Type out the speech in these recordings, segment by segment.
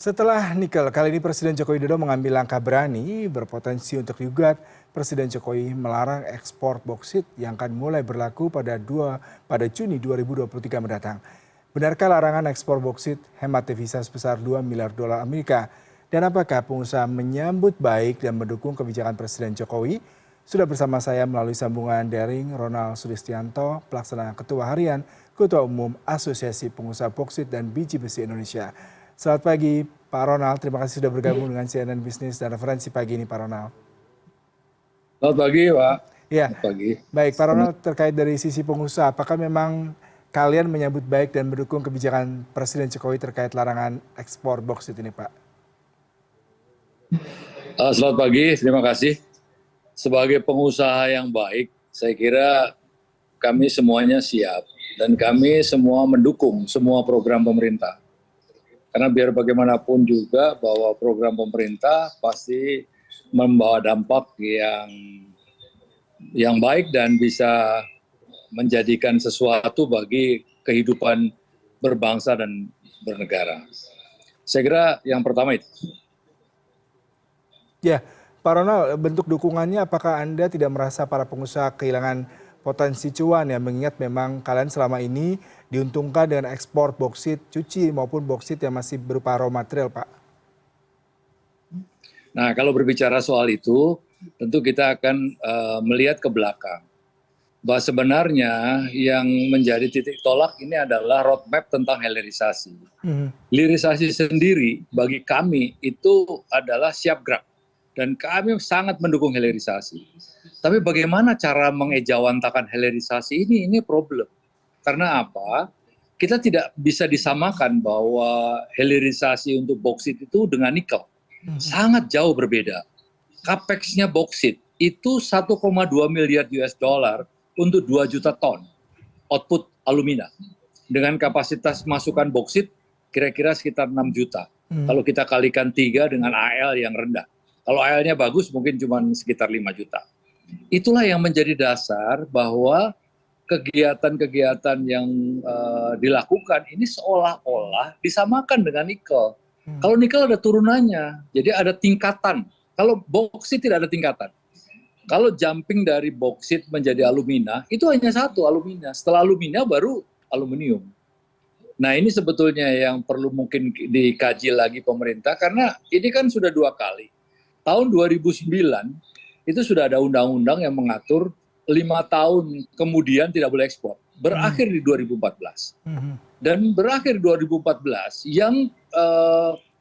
Setelah nikel, kali ini Presiden Joko Widodo mengambil langkah berani berpotensi untuk digugat. Presiden Jokowi melarang ekspor boksit yang akan mulai berlaku pada Juni 2023 mendatang. Benarkah larangan ekspor boksit hemat devisa sebesar 2 miliar dolar Amerika? Dan apakah pengusaha menyambut baik dan mendukung kebijakan Presiden Jokowi? Sudah bersama saya melalui sambungan daring Ronald Sulistianto, pelaksana Ketua Harian Ketua Umum Asosiasi Pengusaha Boksit dan Biji Besi Indonesia. Selamat pagi Pak Ronald, terima kasih sudah bergabung dengan CNN Business dan Referensi pagi ini Pak Ronald. Selamat pagi Pak. Ya, Selamat pagi. baik Pak Ronald, terkait dari sisi pengusaha, apakah memang kalian menyambut baik dan mendukung kebijakan Presiden Jokowi terkait larangan ekspor boksit ini Pak? Selamat pagi, terima kasih. Sebagai pengusaha yang baik, saya kira kami semuanya siap dan kami semua mendukung semua program pemerintah. Karena biar bagaimanapun juga bahwa program pemerintah pasti membawa dampak yang baik dan bisa menjadikan sesuatu bagi kehidupan berbangsa dan bernegara. Saya kira yang pertama itu. Ya, Pak Ronald, bentuk dukungannya apakah Anda tidak merasa para pengusaha kehilangan potensi cuan ya, mengingat memang kalian selama ini diuntungkan dengan ekspor boksit cuci maupun boksit yang masih berupa raw material, Pak? Nah, kalau berbicara soal itu, tentu kita akan melihat ke belakang. Bahwa sebenarnya yang menjadi titik tolak ini adalah roadmap tentang hilirisasi. Hilirisasi sendiri bagi kami itu adalah siap gerak. Dan kami sangat mendukung hilirisasi. Tapi bagaimana cara mengejawantakan hilirisasi ini problem. Karena apa? Kita tidak bisa disamakan bahwa hilirisasi untuk boksit itu dengan nikel. Sangat jauh berbeda. Capex-nya boksit itu 1,2 miliar US dollar untuk 2 juta ton output alumina. Dengan kapasitas masukan boksit kira-kira sekitar 6 juta. Kalau kita kalikan 3 dengan AL yang rendah. Kalau AL-nya bagus mungkin cuma sekitar 5 juta. Itulah yang menjadi dasar bahwa kegiatan-kegiatan yang dilakukan ini seolah-olah disamakan dengan nikel. Kalau nikel ada turunannya, jadi ada tingkatan. Kalau boksit tidak ada tingkatan. Kalau jumping dari boksit menjadi alumina, itu hanya satu alumina. Setelah alumina baru aluminium. Nah ini sebetulnya yang perlu mungkin dikaji lagi pemerintah, karena ini kan sudah 2 kali. Tahun 2009 itu sudah ada undang-undang yang mengatur 5 tahun kemudian tidak boleh ekspor. Berakhir di 2014. Dan berakhir 2014 yang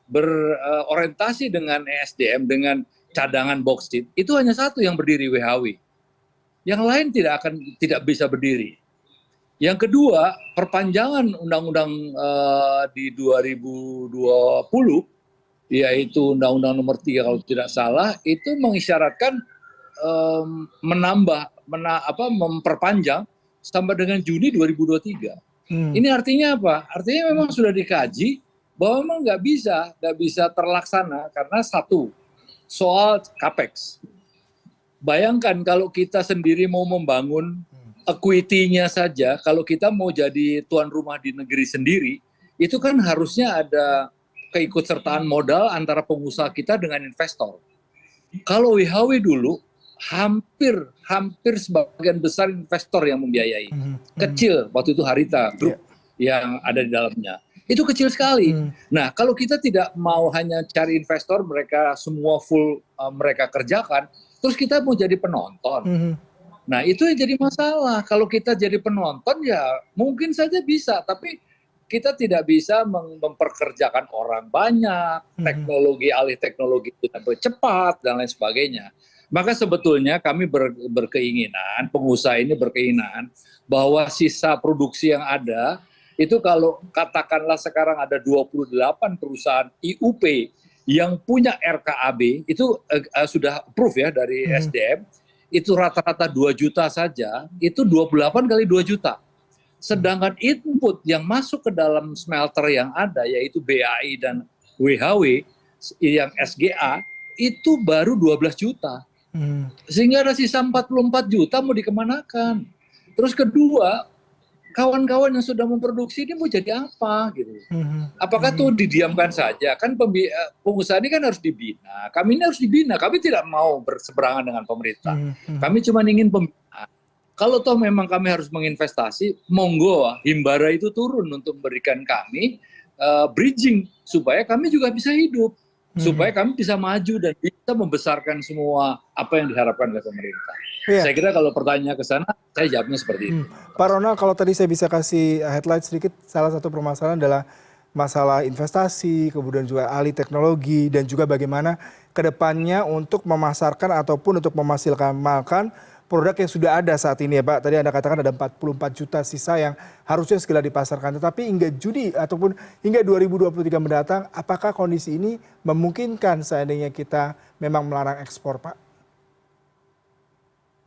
berorientasi dengan ESDM, dengan cadangan boksit, itu hanya satu yang berdiri WHW. Yang lain tidak bisa berdiri. Yang kedua, perpanjangan undang-undang di 2020, yaitu Undang-Undang Nomor 3 kalau tidak salah, itu mengisyaratkan memperpanjang sampai dengan Juni 2023. Ini artinya apa? Artinya memang sudah dikaji bahwa memang nggak bisa terlaksana karena satu, soal capex. Bayangkan kalau kita sendiri mau membangun equity-nya saja, kalau kita mau jadi tuan rumah di negeri sendiri, itu kan harusnya ada keikutsertaan modal antara pengusaha kita dengan investor. Kalau WHW dulu, hampir sebagian besar investor yang membiayai. Kecil, waktu itu Harita Group yang ada di dalamnya. Itu kecil sekali. Nah, kalau kita tidak mau hanya cari investor, mereka semua full mereka kerjakan, terus kita mau jadi penonton. Nah, itu yang jadi masalah. Kalau kita jadi penonton ya mungkin saja bisa, tapi kita tidak bisa memperkerjakan orang banyak, alih teknologi tidak cepat, dan lain sebagainya. Maka sebetulnya kami berkeinginan, pengusaha ini berkeinginan bahwa sisa produksi yang ada, itu kalau katakanlah sekarang ada 28 perusahaan IUP yang punya RKAB, itu sudah approve ya dari SDM, itu rata-rata 2 juta saja, itu 28 kali 2 juta. Sedangkan input yang masuk ke dalam smelter yang ada, yaitu BAI dan WHW, yang SGA, itu baru 12 juta. Sehingga ada sisa 44 juta mau dikemanakan. Terus kedua, kawan-kawan yang sudah memproduksi ini mau jadi apa gitu. Apakah tuh didiamkan saja? Kan pengusaha ini kan harus dibina. Kami ini harus dibina. Kami tidak mau berseberangan dengan pemerintah. Kami cuma ingin pembinaan. Kalau toh memang kami harus menginvestasi, monggo himbara itu turun untuk memberikan kami bridging supaya kami juga bisa hidup, supaya kami bisa maju dan bisa membesarkan semua apa yang diharapkan oleh pemerintah. Saya kira kalau pertanyaan ke sana, saya jawabnya seperti itu. Pak Ronald, kalau tadi saya bisa kasih headline sedikit, salah satu permasalahan adalah masalah investasi, kemudian juga alih teknologi, dan juga bagaimana kedepannya untuk memasarkan ataupun untuk memaksimalkan produk yang sudah ada saat ini ya Pak. Tadi Anda katakan ada 44 juta sisa yang harusnya segera dipasarkan. Tetapi hingga Juni ataupun hingga 2023 mendatang, apakah kondisi ini memungkinkan seandainya kita memang melarang ekspor Pak?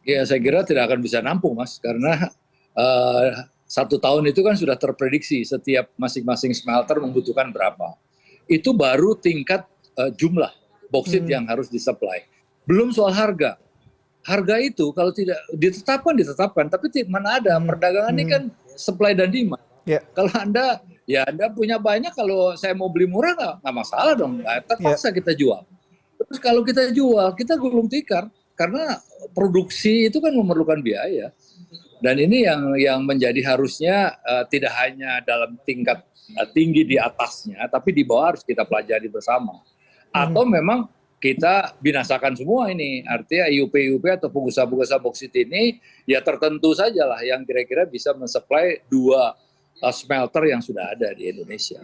Ya saya kira tidak akan bisa nampung Mas, karena 1 tahun itu kan sudah terprediksi setiap masing-masing smelter membutuhkan berapa. Itu baru tingkat jumlah boksit yang harus disuplai. Belum soal harga. Harga itu kalau tidak ditetapkan, tapi mana ada perdagangan ini kan supply dan demand. Kalau Anda punya banyak, kalau saya mau beli murah nggak masalah dong, terpaksa kita jual. Terus kalau kita jual, kita gulung tikar karena produksi itu kan memerlukan biaya. Dan ini yang menjadi harusnya tidak hanya dalam tingkat tinggi di atasnya, tapi di bawah harus kita pelajari bersama. Atau memang kita binasakan semua ini, artinya IUP atau pengusaha-pengusaha boksit ini ya tertentu sajalah yang kira-kira bisa mensuplai 2 smelter yang sudah ada di Indonesia.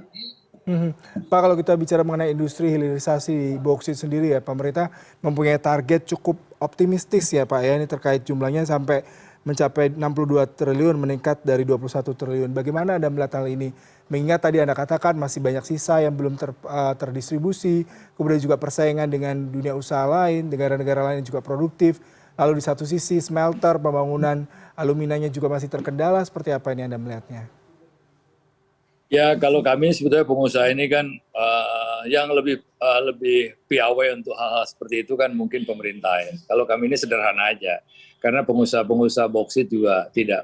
Pak, kalau kita bicara mengenai industri hilirisasi boksit sendiri ya, pemerintah mempunyai target cukup optimistis ya Pak ya, ini terkait jumlahnya sampai mencapai 62 triliun meningkat dari 21 triliun. Bagaimana Anda melihat hal ini? Mengingat tadi Anda katakan masih banyak sisa yang belum terdistribusi, kemudian juga persaingan dengan dunia usaha lain, negara-negara lain yang juga produktif. Lalu di satu sisi smelter, pembangunan aluminanya juga masih terkendala, seperti apa ini Anda melihatnya? Ya kalau kami sebetulnya pengusaha ini kan yang lebih piawai untuk hal-hal seperti itu kan mungkin pemerintah ya. Kalau kami ini sederhana aja, karena pengusaha-pengusaha boksit juga tidak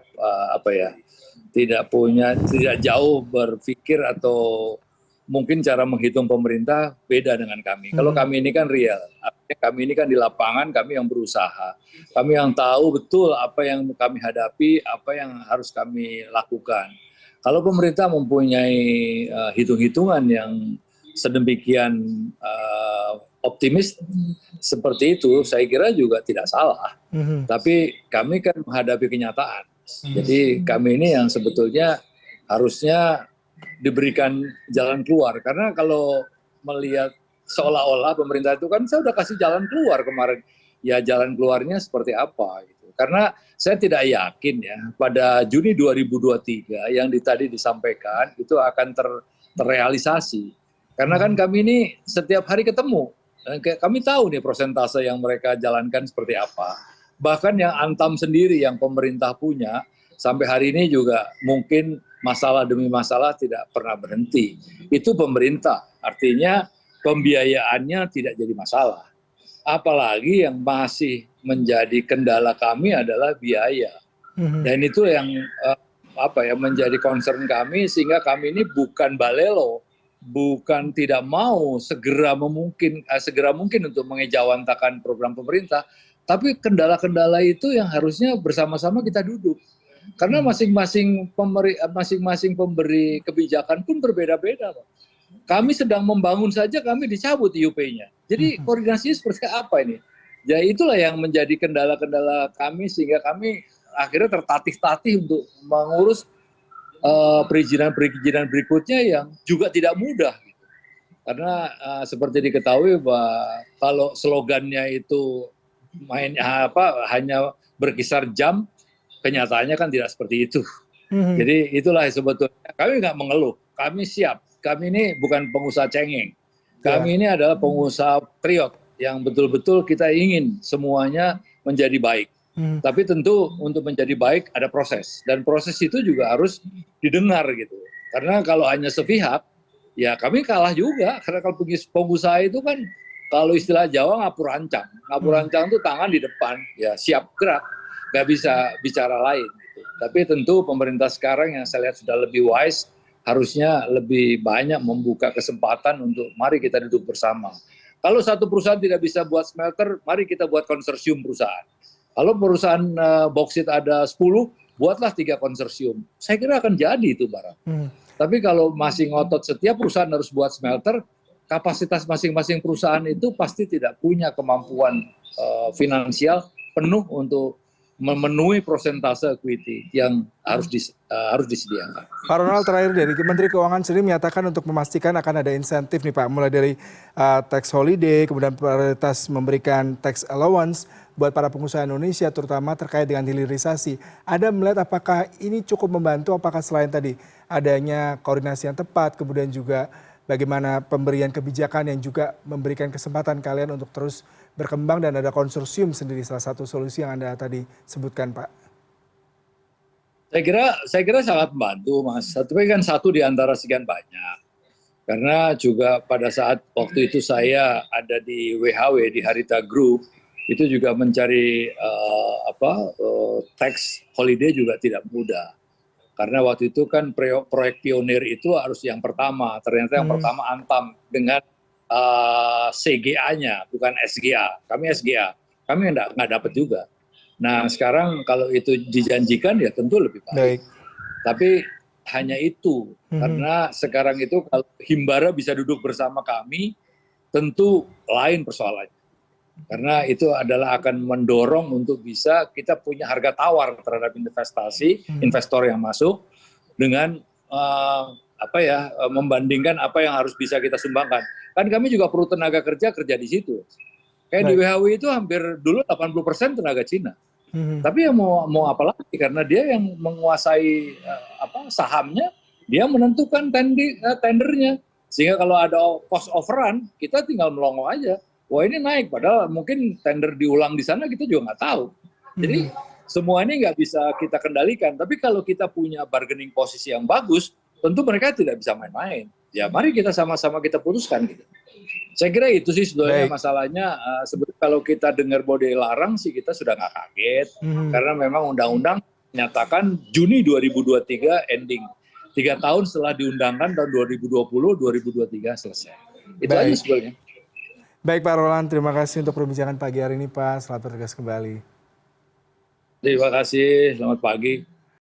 tidak jauh berpikir atau mungkin cara menghitung pemerintah beda dengan kami. Kalau kami ini kan real, artinya kami ini kan di lapangan, kami yang berusaha, kami yang tahu betul apa yang kami hadapi, apa yang harus kami lakukan. Kalau pemerintah mempunyai hitung-hitungan yang sedemikian optimis seperti itu, saya kira juga tidak salah. Tapi kami kan menghadapi kenyataan. Jadi kami ini yang sebetulnya harusnya diberikan jalan keluar. Karena kalau melihat seolah-olah pemerintah itu kan saya udah kasih jalan keluar kemarin. Ya jalan keluarnya seperti apa gitu. Karena saya tidak yakin ya pada Juni 2023 yang tadi disampaikan itu akan terrealisasi. Karena kan kami ini setiap hari ketemu. Kami tahu nih persentase yang mereka jalankan seperti apa. Bahkan yang Antam sendiri yang pemerintah punya sampai hari ini juga mungkin masalah demi masalah tidak pernah berhenti. Itu pemerintah. Artinya pembiayaannya tidak jadi masalah. Apalagi yang masih menjadi kendala kami adalah biaya. Dan itu yang menjadi concern kami, sehingga kami ini bukan balelo, bukan tidak mau segera mungkin untuk mengejawantakan program pemerintah, tapi kendala-kendala itu yang harusnya bersama-sama kita duduk. Karena masing-masing pemberi kebijakan pun berbeda-beda, Pak. Kami sedang membangun saja kami dicabut IUP-nya. Jadi koordinasinya seperti apa ini? Ya itulah yang menjadi kendala-kendala kami, sehingga kami akhirnya tertatih-tatih untuk mengurus perizinan berikutnya yang juga tidak mudah. Gitu. Karena seperti diketahui bahwa kalau slogannya itu hanya berkisar jam, kenyataannya kan tidak seperti itu. Jadi itulah sebetulnya kami nggak mengeluh, kami siap. Kami ini bukan pengusaha cengeng. Kami ini adalah pengusaha triot yang betul-betul kita ingin semuanya menjadi baik. Tapi tentu untuk menjadi baik ada proses. Dan proses itu juga harus didengar gitu. Karena kalau hanya sepihak, ya kami kalah juga. Karena kalau pengusaha itu kan, kalau istilah Jawa ngapur ancang. Ngapur ancang itu tangan di depan, ya siap gerak. Nggak bisa bicara lain. Gitu. Tapi tentu pemerintah sekarang yang saya lihat sudah lebih wise, harusnya lebih banyak membuka kesempatan untuk mari kita duduk bersama. Kalau satu perusahaan tidak bisa buat smelter, mari kita buat konsorsium perusahaan. Kalau perusahaan boksit ada 10, buatlah 3 konsorsium. Saya kira akan jadi itu barang. Tapi kalau masih ngotot setiap perusahaan harus buat smelter, kapasitas masing-masing perusahaan itu pasti tidak punya kemampuan finansial penuh untuk memenuhi prosentase equity yang harus disediakan. Pak Ronald, terakhir dari Menteri Keuangan sendiri menyatakan untuk memastikan akan ada insentif nih Pak, mulai dari tax holiday, kemudian prioritas memberikan tax allowance buat para pengusaha Indonesia, terutama terkait dengan hilirisasi. Anda melihat apakah ini cukup membantu, apakah selain tadi adanya koordinasi yang tepat, kemudian juga bagaimana pemberian kebijakan yang juga memberikan kesempatan kalian untuk terus berkembang dan ada konsorsium sendiri, salah satu solusi yang Anda tadi sebutkan Pak? Saya kira sangat membantu Mas, tapi kan satu di antara sekian banyak. Karena juga pada saat waktu itu saya ada di WHW, di Harita Group, itu juga mencari tax holiday juga tidak mudah. Karena waktu itu kan proyek pionir itu harus yang pertama, ternyata yang pertama Antam dengan CGA-nya, bukan SGA. Kami SGA, kami nggak dapat juga. Nah sekarang kalau itu dijanjikan ya tentu lebih baik. Tapi hanya itu, karena sekarang itu kalau Himbara bisa duduk bersama kami, tentu lain persoalannya. Karena itu adalah akan mendorong untuk bisa kita punya harga tawar terhadap investasi, investor yang masuk dengan membandingkan apa yang harus bisa kita sumbangkan. Kan kami juga perlu tenaga kerja di situ. Kayak di WHO itu hampir dulu 80% tenaga Cina. Tapi ya mau apa lagi, karena dia yang menguasai sahamnya, dia menentukan tendernya. Sehingga kalau ada cost overrun, kita tinggal melongo aja. Wah ini naik, padahal mungkin tender diulang di sana kita juga nggak tahu. Jadi semua ini nggak bisa kita kendalikan. Tapi kalau kita punya bargaining posisi yang bagus, tentu mereka tidak bisa main-main. Ya mari kita sama-sama kita putuskan gitu. Saya kira itu sih sebetulnya masalahnya. Sebetulnya kalau kita dengar bahwa dilarang sih kita sudah nggak kaget. Karena memang undang-undang menyatakan Juni 2023 ending. 3 tahun setelah diundangkan tahun 2020-2023 selesai. Itu aja sebetulnya. Baik Pak Roland, terima kasih untuk perbincangan pagi hari ini Pak. Selamat bertugas kembali. Terima kasih, selamat pagi.